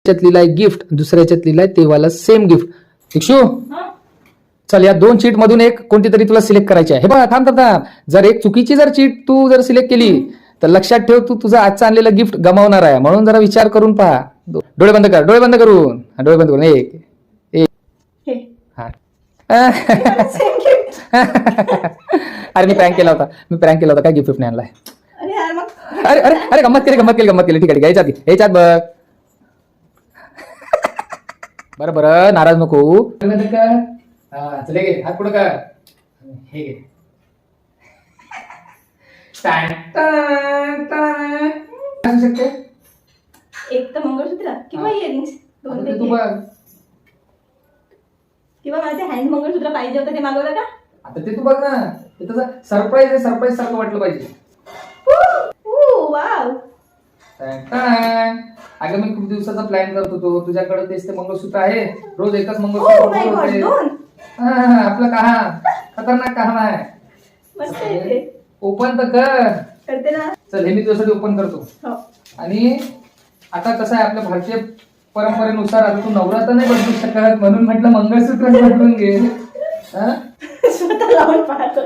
याच्यात लिहिलाय गिफ्ट, दुसऱ्या याच्यात लिहिलाय तेवाला सेम गिफ्ट. इक्षू चल, या दोन चीट मधून एक कोणती तरी तुला सिलेक्ट करायची आहे. हे बघा, थांब. जर एक चुकीची जर चीट तू जर सिलेक्ट केली तर लक्षात ठेव, तू तुझं आजचं आणलेलं गिफ्ट गमावणार आहे. म्हणून जरा विचार करून पहा. डोळे बंद कर, डोळे बंद करून, डोळे बंद करून. एक हा अरे मी प्रँक केला होता, काय गिफ्ट नाही आणलाय. अरे अरे अरे गंमत केली. ठीक आहे, याच्यात बघ. बरं नाराज नको. चले गे, हात पुढे कर. हे घे. एक तर मंगळसूत्र किंवा इयरिंग्स, तू बघ. किंवा माझे हँड मंगळसूत्र पाहिजे होतं, ते मागवलं का? आता ते तू बघ ना, ते तसं सरप्राईज आहे, सरप्राईज सारखं वाटलं पाहिजे. वाव. अगं मी खूप दिवसाचा प्लॅन करत होतो, तुझ्याकडे तेच ते मंगळसूत्र आहे. रोज एकच Oh my मंगळसूत्र God, दोन. आपलं कहा खतरनाक काम आहे. मस्त आहे ते. ओपन तर कर. करते ना. चल, हे मी तुझ्यासाठी ओपन करतो. हो. आणि आता कसं आहे, आपल्या भारतीय परंपरेनुसार आता तू नवरा तर नाही बदलू शकत, म्हणून म्हटलं मंगळसूत्र बदलून घे. स्वतः लावून पाहतो.